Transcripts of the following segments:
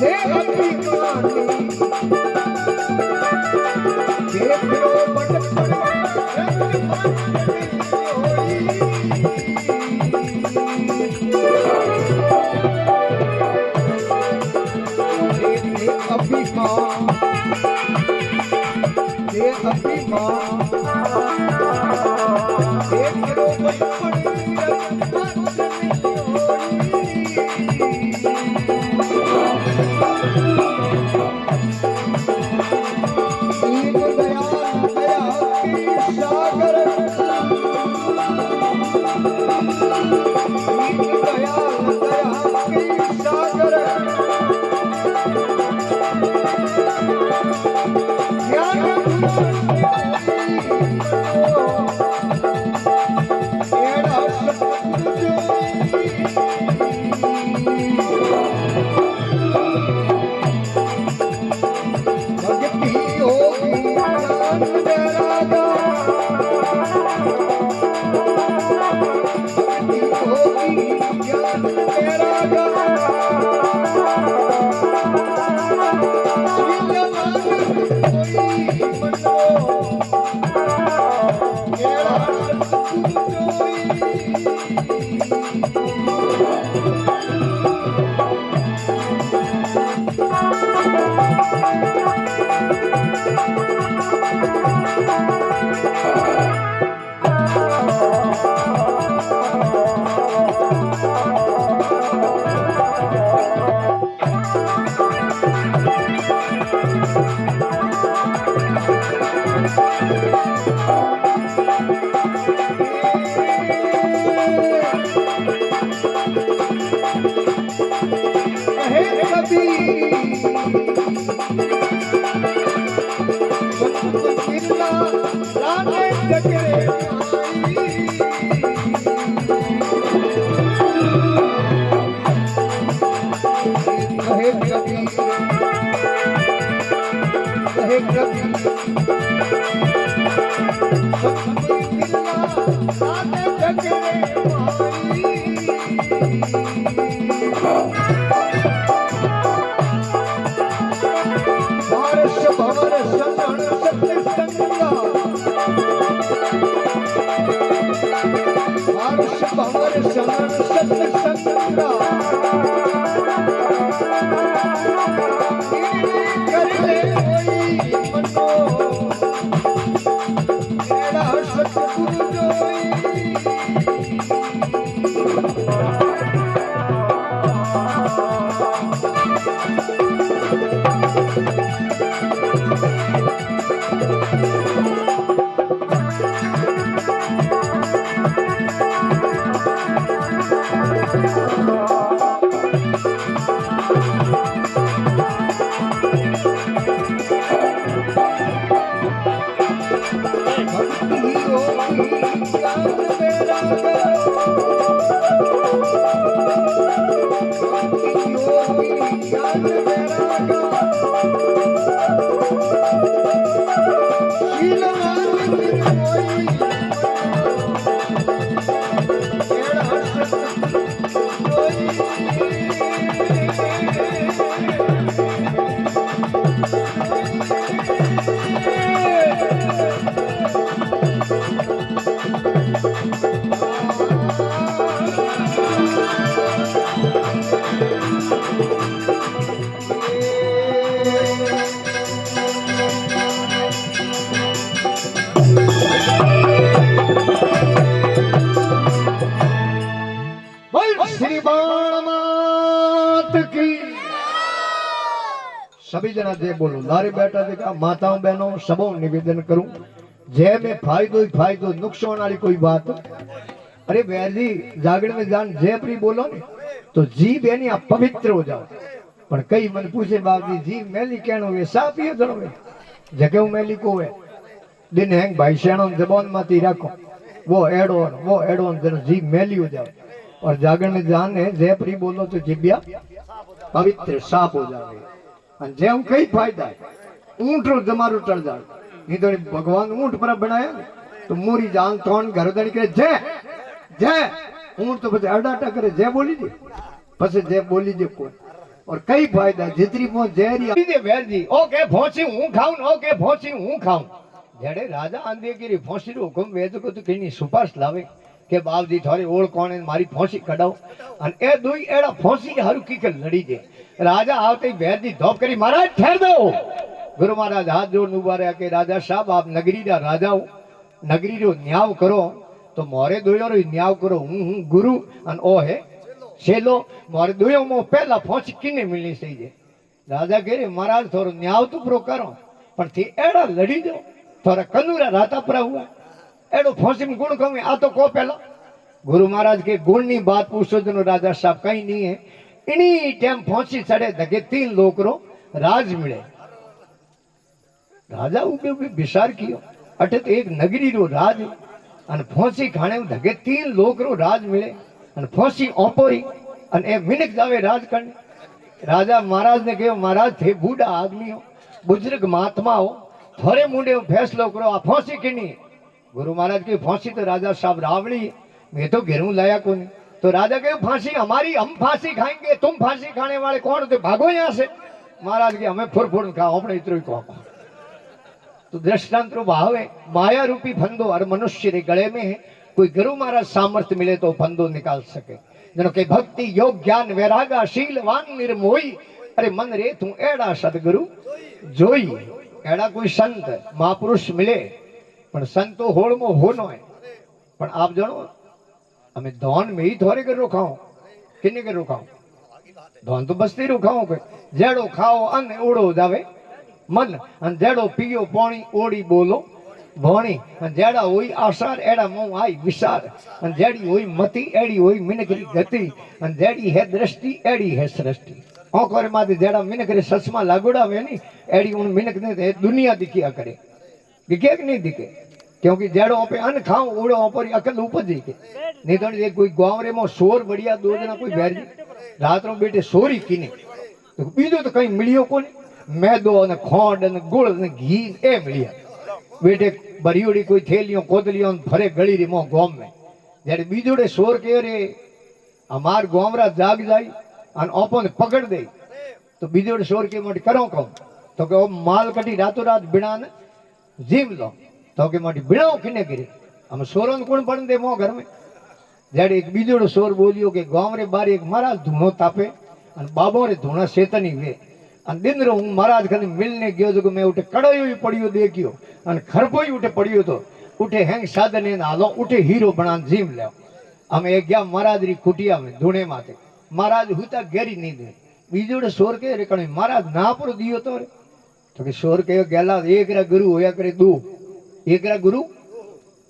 जे अभिमानी देखो बटपन अभिमान जे अभिमान देखो बटपन सभी जना जय बोलो लारे बेटा देखा माताओं बहनों सबों निवेदन करूं जय में फायदो ही फायदो नुकसान वाली कोई बात। अरे वैर जी जागरण में जान जय प्री बोलो ने तो जी बेनी आप पवित्र हो जाओ। पर कई मन पूछे बाप जी जी मैली कहनो वे सा पियो जनो वे जगह मैली को वे दिन हैंग भाई शेणो जबान माती रखो वो एडो जनो जी मैली हो जाओ। और जागरण में जान है जय प्री बोलो तो जिब्या पवित्र साफ हो जावे। जेम कई फायदा ऊंट रो जमारो टल जाए नहीं तो भगवान ऊंट पर बनाया तो मोरी जान तोन घर दड़ी करे जय जय ऊंट तो बस अडाटा करे जय बोली दे बस जय बोली दे को और कई फायदा जितनी मो जहरी दे वेरजी ओके भोंसी हूं खाऊं ओके भोंसी हूं खाऊं जड़े राजा आंदे की भोंसी रो हुकुम वेद को तो कहीं सुपास लावे के बापजी थारी ओळ कोण मारी फोसी कढाओ अन ए दुई एड़ा फोसी हारू की के लड़ी दे राजा आवते वेरजी धोप करी महाराज ठहर दो गुरु महाराज हाथ जोड़ उभा रहा के राजा साहब आप नगरी रा राजा हो नगरी रो न्याव करो तो मोरे दोयो रो न्याव करो हूं गुरु अन ओ है छेलो मोरे दोयो मो पहला फोसी किने मिलनी सही जे राजा कह रे महाराज थोरो न्याव तो प्रो करो पण थी एड़ा लड़ी दो थोड़ा कलूरा राता पर हुआ एड़ो फोसी में गुण कहूं आ तो को पहला गुरु महाराज के गुण नी बात पूछो जनो राजा साहब कहीं नहीं है इनी टाइम फोसी चढ़े धके 3 लोग रो राज मिले राजा उबे उबे विचार कियो अटे तो एक नगरी रो राज अन फोसी खाने धके 3 लोग रो राज मिले अन फोसी ओपोरी अन ए मिनक जावे राज करने राजा महाराज ने कहो महाराज थे बूढ़ा आदमी हो बुजुर्ग महात्मा हो थोड़े मुंडे फैसलो करो आ फोसी किनी गुरु महाराज की फांसी तो राजा साहब रावड़ी मैं तो घेरू लाया को नहीं तो राजा के फांसी हमारी हम फांसी खाएंगे तुम फांसी खाने वाले कौन थे भागो यहाँ से महाराज के हमें फुर खाओ अपने इतरो ही कहो तो दृष्टांत भाव है माया रूपी फंदो हर मनुष्य रे गले में है कोई गुरु महाराज सामर्थ्य मिले तो फंदो निकाल सके जनो के भक्ति योग ज्ञान वैरागा शीलवान निर्मोही अरे मन रे तू एड़ा सदगुरु जोई एड़ा कोई संत महापुरुष मिले पण संतो होड़ में होनो है पण आप जानो हमें धौन में ही थोड़े कर रोकाओ किन्ने कर रोकाओ धौन तो बसती रोकाओ के जेड़ो खाओ अन्न उड़ो जावे मन अन जेड़ो पियो पानी ओड़ी बोलो भोणी अन जेड़ा होई आसार एड़ा मुंह आई विसार अन जेड़ी होई मति एड़ी होई मिनकरी गति अन जेड़ी है दृष्टि एड़ी है सृष्टि ओकर माते जेड़ा मिनकरे सचमा लागोड़ा वे नी एड़ी उन मिनक ने दुनिया दिखिया करे दिखे कि नहीं दिखे क्योंकि जेड़ो पे अन्न खाओ उड़ो पर अकल उपजी के नहीं तो ये कोई गांवरे में शोर बढ़िया 2 जना कोई बैरी रात रो बेटे सोरी कीने तो बीजो तो कहीं मिलियो कोने मैदो ने खोंड ने गुड़ ने घी ए मिलिया बेटे बरियोड़ी कोई थेलियो कोदलियो भरे गली रे मो गांव में जेड़े बीजोड़े शोर के रे हमार गांवरा जाग जाई अन ओपन पकड़ दे तो बीजोड़े शोर के मोटी करो कहूं तो के ओ माल कटी रातों रात बिना ने जीव लो तो के मोटी बिड़ाओ किने गिरे हम सोरों कौन पड़न दे मो घर में जेड़े एक बीजोड़ो सोर बोलियो के गांव रे बारे एक महाराज धूणो तापे अन बाबो रे धूणा सेतनी वे अन दिन रो हूं महाराज कने मिलने गयो जो मैं उठे कड़ायो ही पड़ियो देखियो अन खरपो ही उठे पड़ियो तो उठे हैंग साधन ने हालो उठे हीरो बनान जीव ले हम एक गया महाराज री कुटिया में धूणे माते महाराज हुता गहरी नींद में बीजोड़े सोर के रे कने महाराज ना पर दियो तो रे तो के शोर के गेला एक रा गुरु होया करे 2 एक रा गुरु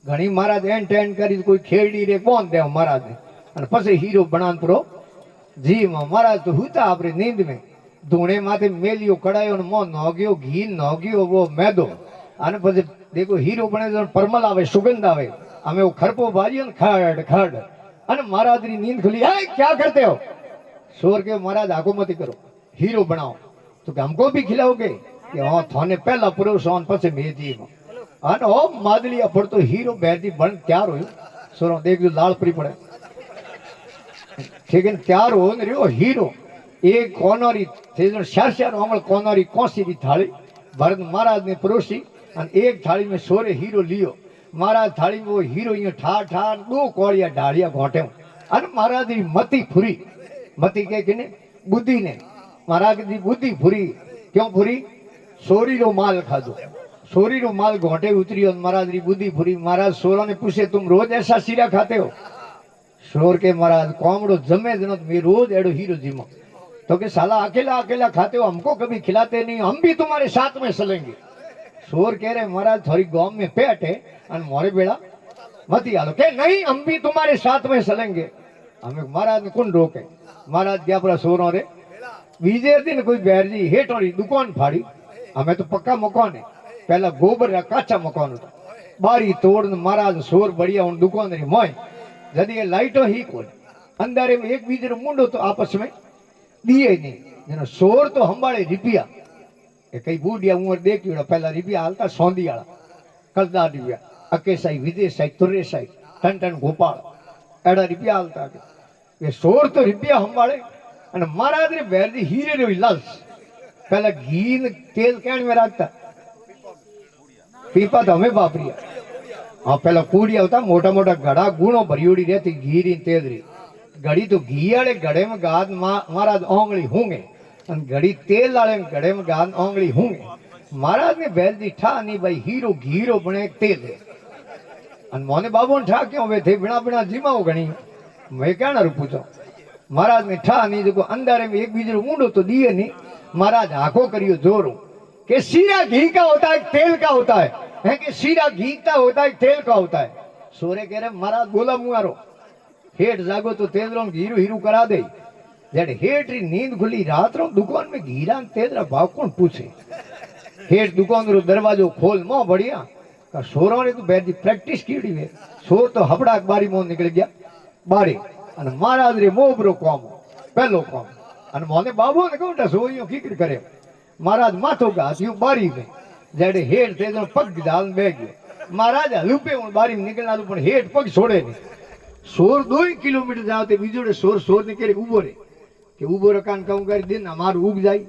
घणी महाराज एन टेन करी कोई खेड़ी रे कौन दे महाराज ने अन पछे हीरो बनान परो जी महाराज तो हुता आपरे नींद में धूणे माथे मेलियो कड़ायो न मो नोगियो घी नोगियो वो मैदो अन पछे देखो हीरो बने जो परमल आवे सुगंध आवे हमें वो खरपो बाजियो न खड़ खड़ अन महाराज री नींद खुली है क्या करते हो शोर के महाराज आगो मत करो हीरो बनाओ तो हमको भी खिलाओगे कि हाँ थाने पहला पुरुष ऑन पछे मेजी अन ओ मादली अफड़ तो हीरो बैरदी बन तैयार हो सोरो देख जो लाल परी पड़े ठीक है तैयार हो न रियो हीरो एक कोनरी थे जो शरशर ओंगल कोनरी कोसी री थाली भरत महाराज ने परोसी अन एक थाली में सोरे हीरो लियो महाराज थाली में वो हीरो ये ठार ठार 2 कोड़िया ढालिया घोटे अन महाराज री मती फुरी मती के किने बुद्धि ने महाराज की बुद्धि फुरी क्यों फुरी सोरी रो माल खादो सोरी रो माल घोटे उतरी और महाराज री बुद्धि फुरी महाराज सोरा ने पूछे तुम रोज ऐसा सीरा खाते हो शोर के महाराज कोमड़ो जमे जनो मैं रोज एडो हीरो जीमो तो के साला अकेला अकेला खाते हो हमको कभी खिलाते नहीं हम भी तुम्हारे साथ में चलेंगे शोर कह रहे महाराज थोड़ी गांव में पेट है और मोरे बेड़ा मत आलो के नहीं हम भी तुम्हारे साथ में चलेंगे हमें महाराज ने कौन रोके महाराज क्या पूरा सोरो रे बीजे दिन कोई बैरजी हेठोड़ी दुकान फाड़ी हमें तो पक्का मकान है पहला गोबर का काचा मकान होता बारी तोड़ महाराज शोर बढ़िया उन दुकान री मोय यदि ये लाइटो ही कोई अंधारे में एक बीजे मुंडो तो आपस में दिए नहीं जना शोर तो हमारे रिपिया कई बूढ़िया उमर देखी पहला रिपिया हालता सौंदी वाला कलदार रिपिया अके साई विजय साई तुर्रे साई टन टन गोपाल एड़ा रिपिया हालता ये शोर तो रिपिया हमारे અને મહારાજ ને વેરજી હીરે નો લાલચ પેલા ઘી ને તેલ કેણ में રાખતા પીપા તો અમે વાપરીએ હા પેલા કુડી આવતા મોટા મોટા ઘડા ગુણો ભરિયોડી રહેતી ઘી ની તેલ રી ઘડી તો ઘી આડે ગળે में ગાદ મહારાજ ઓંગળી હુંગે અને ઘડી તેલ આડે ગળે में ગાદ ઓંગળી હુંગે મહારાજ ને વેરજી ઠા ની ભાઈ હીરો ઘીરો બને તેલ અને મોને બાબુ ને ઠા ક્यों वे थे बिना बिना जीमाओ गणी मैं क्या ना पूछो महाराज ने ठा नहीं देखो अंधारे में एक बीजो ऊंडो तो दिए नहीं महाराज आंखों करियो जोरो कि सीरा घी का होता है तेल का होता है कि सीरा घी का होता है तेल का होता है सोरे कह रहे महाराज बोला मुआरो हेठ जागो तो तेल रो घीरू हीरू करा दे जब हेठ री नींद खुली रात रो दुकान में घीरा तेल रा भाव कौन पूछे हेठ दुकान रो दरवाजो खोल मो बढ़िया सोरो ने तो बैठ प्रैक्टिस कीड़ी वे सोर तो हबड़ा बारी मोह निकल गया बारी અને મહારાજ રે મોબરો કોમ પહેલો કોમ અને મોને બાબુ ને કહું સોઈયો કીકર કરે મહારાજ માથો ગાધ્યું બારી ગઈ જેડે હેડ તે પગ ડાલ બે ગયો મહારાજ હલુપે હું બારી નીકળનારું પણ હેડ પગ છોડે નહીં સોર 2 કિલોમીટર જાવ તે બીજો સોર સોર ને કરે ઉભો રે કે ઉભો રકાન કહું કરી દે ને મારું ઉગ જાય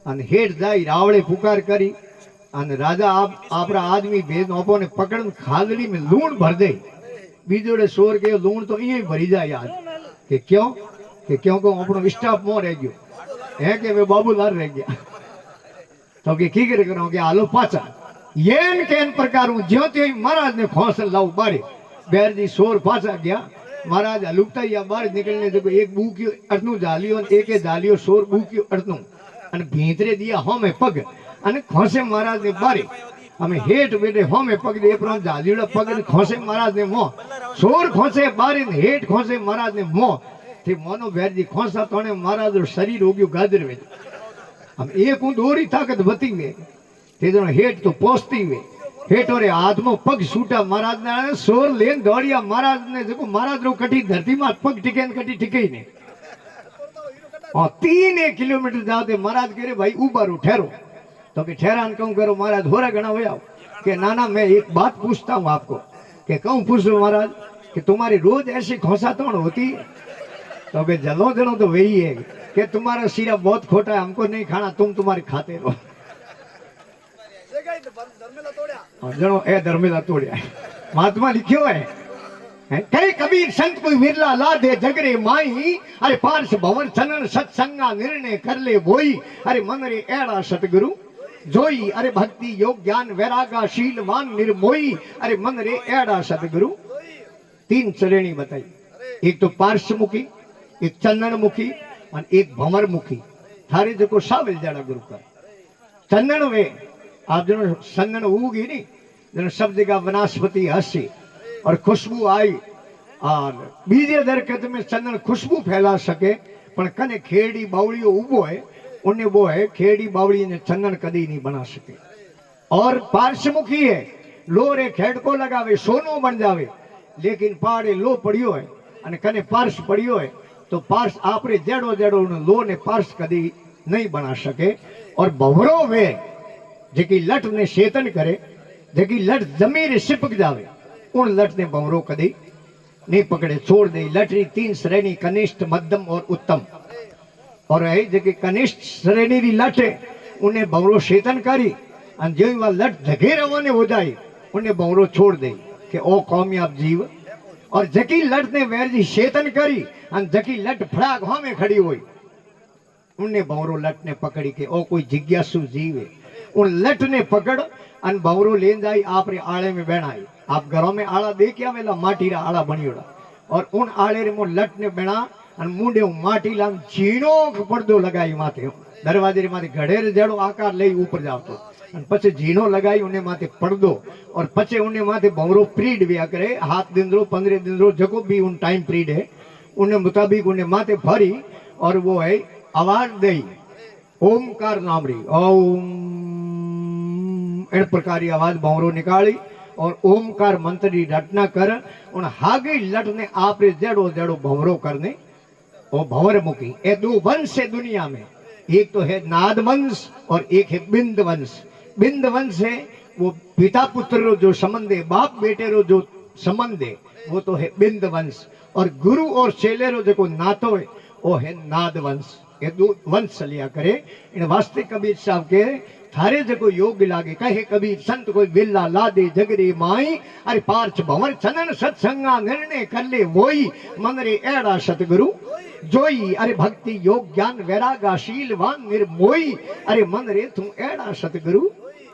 અને હેડ જાય રાવળે પુકાર કરી અને રાજા આપણા આદમી ભેદ ઓપો ને પકડ ખાદડી में લૂણ ભર દે બીજોડે સોર કે લૂણ તો અહીંયા ભરી જાય યાર કે क्यों को अपनो स्टाफ मो रह गयो है कि वे बाबूलाल रह गया तो कि की करे करो कि आलो पाचा येन केन प्रकार हूं ज्यो ते महाराज ने खोस लाऊ बारे बेरजी सोर पाचा गया महाराज हलुकता या बाहर निकलने देखो एक बूक्यो अटनु जालियो ने एके जालियो सोर बूक्यो अटनु અને ભીંતરે દિયા હોમે પગ અને ખોસે મહારાજ ને બારે અમે હેઠ બેઠે હોમે પગ દે પ્રમ જાલીડા પગ ને ખોસે મહારાજ ને મો સોર ખોસે બારે ને હેઠ ખોસે મહારાજ ને મો તે મોનો વેરજી ખોસા તોણે મહારાજ નું શરીર ઉગ્યું ગાજર વે हम एक हूं दोरी ताकत बती में ते जण हेठ तो पोस्ती में हेठो रे हाथ में पग सूटा महाराज ने सोर लेन दौड़िया महाराज ने देखो महाराज रो कटी धरती में पग टिके कटी टिके ही नहीं और 3 किलोमीटर जाते महाराज कह रहे भाई ऊपर ठहरो तो कि ठहरान कहूं करो महाराज होरा गणा हो जाओ कि नाना मैं एक बात पूछता हूं आपको कि कहूं पूछो महाराज कि तुम्हारी रोज ऐसी खोसातोड़ होती है तो कि जलो जनो तो वही है कि तुम्हारा सीरा बहुत खोटा है हमको नहीं खाना तुम तुम्हारे खाते रहो जनो ए धर्मेला तोड़िया महात्मा लिखियो है कई कबीर संत कोई विरला ला दे जगरे माई अरे पार्श भवन चनन सत्संगा निर्णय कर ले वोई अरे मन रे एड़ा सतगुरु जोई अरे भक्ति योग ज्ञान वैरागा शीलवान निर्मोई अरे मन रे एड़ा सतगुरु 3 श्रेणी बताई एक तो पार्श मुखी एक चंदन मुखी और एक भंवर मुखी थारे जो साविल जाड़ा गुरु कर चंदन वे आप जो चंदन उगी नहीं जो सब जगह वनस्पति हसी और खुशबू आई और बीजे दरखत में चंदन खुशबू फैला सके पर कने खेड़ी बावड़ियों उबो है उन्हें वो है खेड़ी बावड़ी ने चंदन कदी नहीं बना सके और पार्श्वमुखी है लो रे खेड़ को लगावे सोनो बन जावे लेकिन पाड़े लो पड़ियो है और कने पार्श पड़ियो है तो पार्श आपरे जड़ो जड़ो लो ने पार्श कदी नहीं बना सके और भंवरो वे जेकी लट ने शेतन करे जेकी लट जमीन सिपक जावे उन लट ने भंवरो कदी नहीं पकड़े छोड़ दे लट री 3 श्रेणी कनिष्ठ मध्यम और उत्तम और है जेकी कनिष्ठ श्रेणी री लट है उन्हें भंवरो शेतन करी और जो लट जगे रवाने हो जाए उन्हें भंवरो छोड़ दे कि ओ कामयाब जीव और जकी लट ने वेर जी शेतन करी और जकी लट फड़ाक में खड़ी हुई उन्हें भंवरो लट ने पकड़ी के ओ कोई जिज्ञासु जीव है उन लट ने पकड़ और भंवरो लेन जाई आप रे आड़े में बेणाई आप घरों में आड़ा देखिया वेला माटी रा आड़ा बनियोड़ा और उन आड़े रे मो लट ने बेणा और मुंडे माटी लाम चीनो पर्दो लगाई माथे दरवाजे रे माथे घड़े जड़ो आकार ले ऊपर जावतो पचे झीनो लगाई उन्हें माथे पड़दो और पचे उन्हें माथे भंवरो प्रीड व्या करे 7 दिन रो 15 दिन रो जको भी उन टाइम प्रीड है उन्हें मुताबिक उन्हें माथे भरी और वो है आवाज दई ओमकार नामरी ओम इन प्रकार आवाज भंवरो निकाली और ओमकार मंत्र की रटना कर उन हागे लट ने आप रे जड़ो जड़ो भंवरो करने वो भंवर मुखी ये 2 वंश है दुनिया में एक तो है नाद वंश और एक है बिंद वंश बिंद वंश है वो पिता पुत्र रो जो संबंध है बाप बेटे रो जो संबंध है वो तो है बिंद वंश और गुरु और चेले रो जो नातो है वो है नाद वंश ये दो वंश लिया करे इन वास्ते कबीर साहब के थारे जको योग लागे कहे कबीर संत कोई बिल्ला ला दे जगरे माई अरे पार्च भंवर चनन सत्संगा निर्णय कर ले वोई मनरे एड़ा सतगुरु जोई अरे भक्ति योग ज्ञान वैरागा शीलवान निर्मोई अरे मन रे तू एड़ा सतगुरु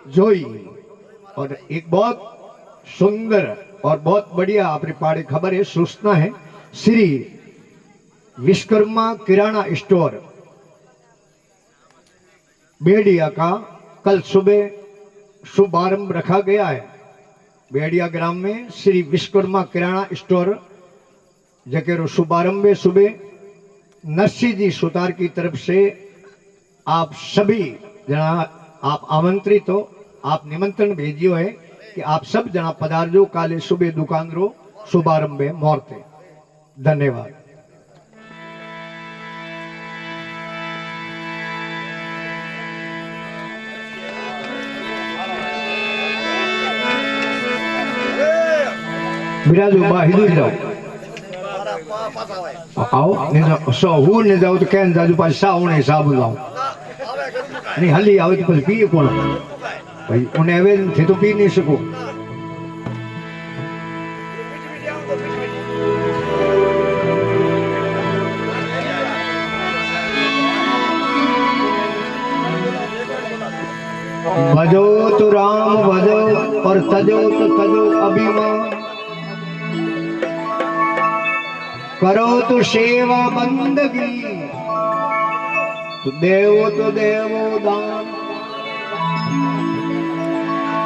जोई। और एक बहुत सुंदर और बहुत बढ़िया अपने पाड़े खबर है सूचना है श्री विश्वकर्मा किराना स्टोर बेड़िया का कल सुबह शुभारंभ रखा गया है। बेड़िया ग्राम में श्री विश्वकर्मा किराना स्टोर जकेरो शुभारंभ है सुबह नरसिंह जी सुतार की तरफ से आप सभी जना आप आमंत्रित हो, आप निमंत्रण भेजियो है कि आप सब जना पधारजो काले सुबह दुकान रो शुभारंभ है मुहूर्ते। धन्यवाद। बिराजो बाहिदू जाओ आओ ने सो हु ने जाओ तो कहन जाजू पास साव ने हिसाब लाओ नहीं हली आवे तो पी कोण भाई उन्हें वे थे तो पी नहीं सको। भजो तो राम भजो और तजो तो तजो अभिमान करो तो सेवा बंदगी तो देवो दान